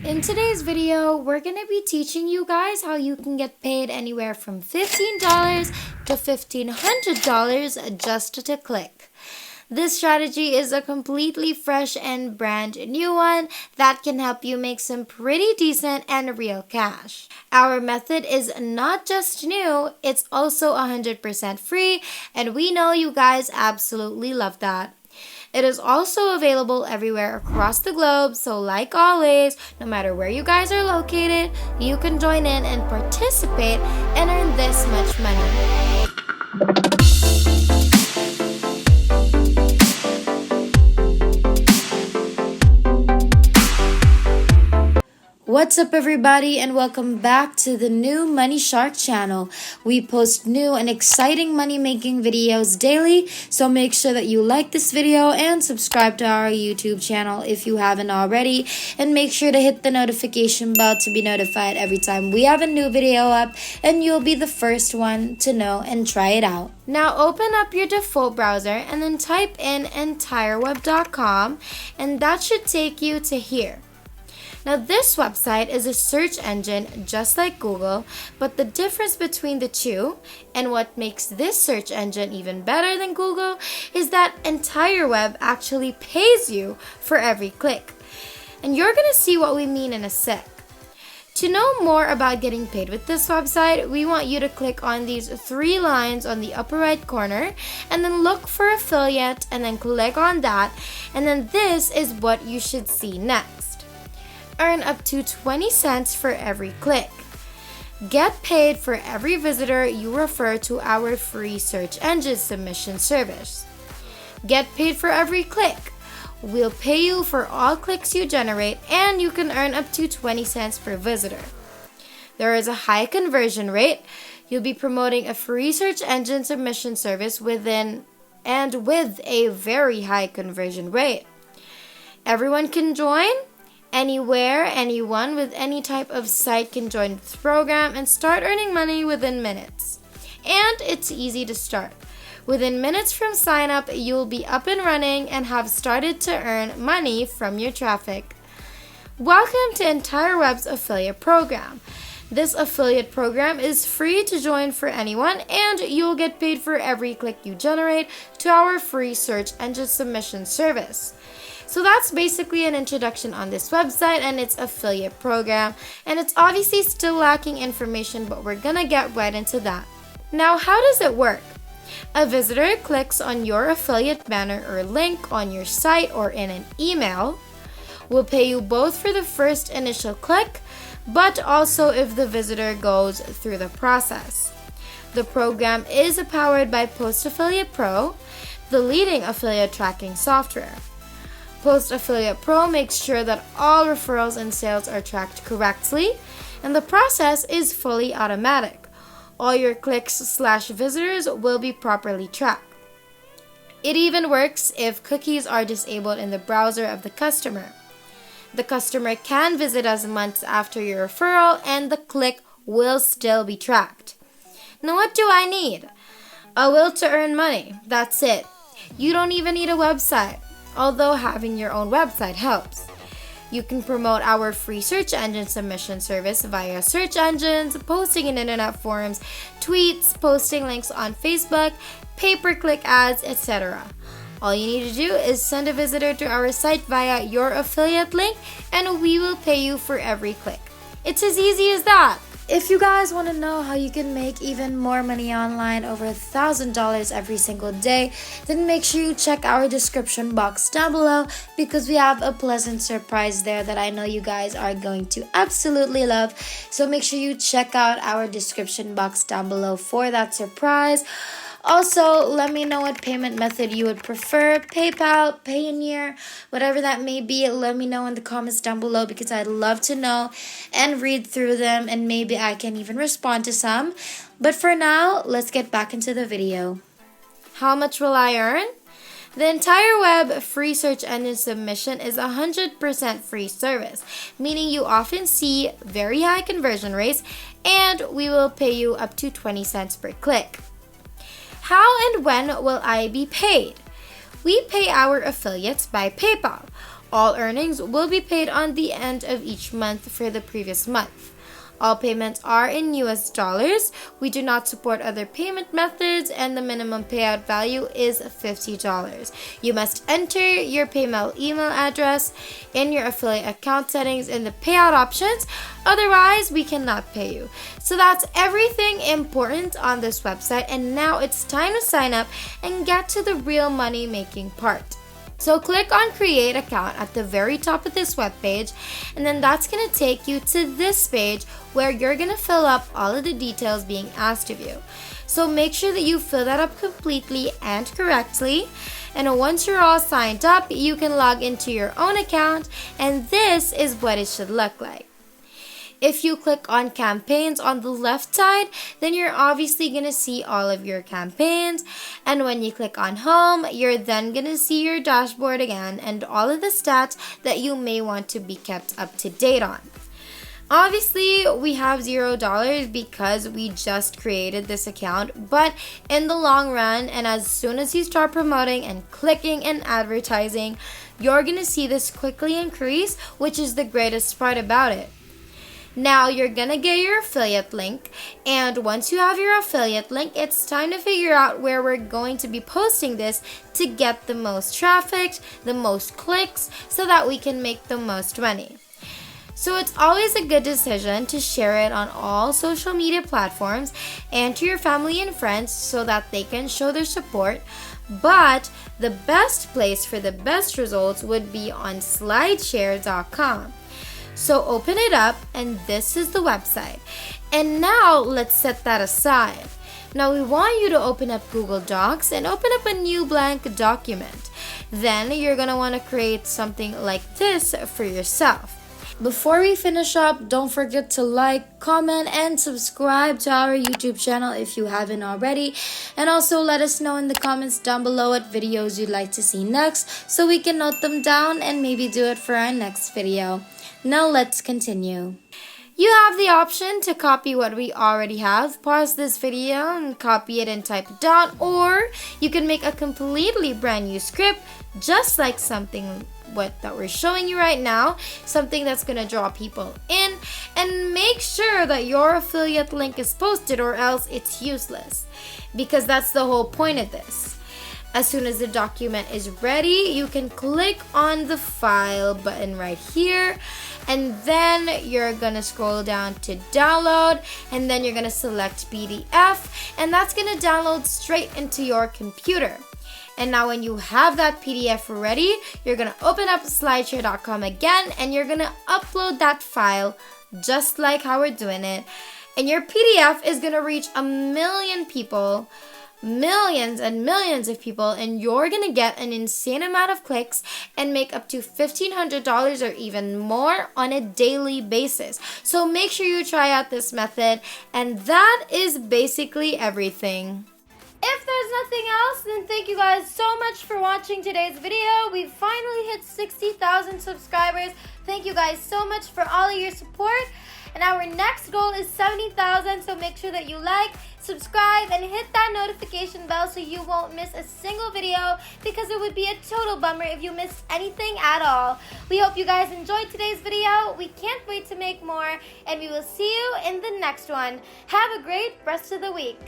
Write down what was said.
In today's video, we're going to be teaching you guys how you can get paid anywhere from $15 to $1,500 just to click. This strategy is a completely fresh and brand new one that can help you make some pretty decent and real cash. Our method is not just new, it's also 100% free, and we know you guys absolutely love that. It is also available everywhere across the globe, so like always, no matter where you guys are located, you can join in and participate and earn this much money. What's up everybody, and welcome back to the new Money Shark channel. We post new and exciting money making videos daily, so make sure that you like this video and subscribe to our YouTube channel if you haven't already, and make sure to hit the notification bell to be notified every time we have a new video up, and you'll be the first one to know and try it out. Now open up your default browser and then type in Entireweb.com, and that should take you to here. Now this website is a search engine just like Google, but the difference between the two and what makes this search engine even better than Google is that Entireweb actually pays you for every click. And you're going to see what we mean in a sec. To know more about getting paid with this website, we want you to click on these three lines on the upper right corner and then look for affiliate and then click on that, and then this is what you should see next. Earn up to 20 cents for every click. Get paid for every visitor you refer to our free search engine submission service. Get paid for every click. We'll pay you for all clicks you generate, and you can earn up to 20 cents per visitor. There is a high conversion rate. You'll be promoting a free search engine submission service with a very high conversion rate. Everyone can join. Anywhere, anyone with any type of site can join this program and start earning money within minutes. And it's easy to start. Within minutes from sign up, you'll be up and running and have started to earn money from your traffic. Welcome to Entireweb's affiliate program. This affiliate program is free to join for anyone, and you'll get paid for every click you generate to our free search engine submission service. So that's basically an introduction on this website and its affiliate program, and it's obviously still lacking information, but we're gonna get right into that. Now, how does it work? A visitor clicks on your affiliate banner or link on your site or in an email. We'll pay you both for the first initial click, but also if the visitor goes through the process. The program is powered by Post Affiliate Pro, the leading affiliate tracking software. Post Affiliate Pro makes sure that all referrals and sales are tracked correctly, and the process is fully automatic. All your clicks/visitors will be properly tracked. It even works if cookies are disabled in the browser of the customer. The customer can visit us months after your referral, and the click will still be tracked. Now, what do I need? A will to earn money. That's it. You don't even need a website, although having your own website helps. You can promote our free search engine submission service via search engines, posting in internet forums, tweets, posting links on Facebook, pay-per-click ads, etc. All you need to do is send a visitor to our site via your affiliate link, and we will pay you for every click. It's as easy as that. If you guys want to know how you can make even more money online, over $1,000 every single day, then make sure you check our description box down below, because we have a pleasant surprise there that I know you guys are going to absolutely love. So make sure you check out our description box down below for that surprise. Also, let me know what payment method you would prefer, PayPal, Payoneer, whatever that may be. Let me know in the comments down below, because I'd love to know and read through them, and maybe I can even respond to some. But for now, let's get back into the video. How much will I earn? The Entireweb free search engine submission is a 100% free service, meaning you often see very high conversion rates, and we will pay you up to 20 cents per click. How and when will I be paid? We pay our affiliates by PayPal. All earnings will be paid on the end of each month for the previous month. All payments are in US dollars. We do not support other payment methods, and the minimum payout value is $50. You must enter your PayMail email address in your affiliate account settings in the payout options. Otherwise, we cannot pay you. So that's everything important on this website, and now it's time to sign up and get to the real money making part. So click on create account at the very top of this webpage, and then that's going to take you to this page where you're going to fill up all of the details being asked of you. So make sure that you fill that up completely and correctly. And once you're all signed up, you can log into your own account, and this is what it should look like. If you click on campaigns on the left side, then you're obviously going to see all of your campaigns. And when you click on home, you're then going to see your dashboard again and all of the stats that you may want to be kept up to date on. Obviously, we have $0 because we just created this account, but in the long run, and as soon as you start promoting and clicking and advertising, you're going to see this quickly increase, which is the greatest part about it. Now you're gonna get your affiliate link, and once you have your affiliate link, it's time to figure out where we're going to be posting this to get the most traffic, the most clicks, so that we can make the most money. So it's always a good decision to share it on all social media platforms and to your family and friends so that they can show their support. But the best place for the best results would be on slideshare.com. So open it up, and this is the website. And now let's set that aside. Now we want you to open up Google Docs and open up a new blank document. Then you're going to want to create something like this for yourself. Before we finish up, don't forget to like, comment, and subscribe to our YouTube channel if you haven't already. And also let us know in the comments down below what videos you'd like to see next so we can note them down and maybe do it for our next video. Now let's continue. You have the option to copy what we already have, pause this video and copy it and type it down, or you can make a completely brand new script just like something that we're showing you right now, something that's going to draw people in, and make sure that your affiliate link is posted or else it's useless, because that's the whole point of this. As soon as the document is ready, you can click on the file button right here, and then you're gonna scroll down to download, and then you're gonna select PDF, and that's gonna download straight into your computer. And now when you have that PDF ready, you're gonna open up slideshare.com again, and you're gonna upload that file just like how we're doing it, and your PDF is gonna reach 1 million people, millions and millions of people, and you're gonna get an insane amount of clicks and make up to $1,500 or even more on a daily basis. So make sure you try out this method, and that is basically everything. If there's nothing else, then thank you guys so much for watching today's video. We finally hit 60,000 subscribers. Thank you guys so much for all of your support. And our next goal is 70,000, so make sure that you like, subscribe, and hit that notification bell so you won't miss a single video, because it would be a total bummer if you missed anything at all. We hope you guys enjoyed today's video. We can't wait to make more, and we will see you in the next one. Have a great rest of the week.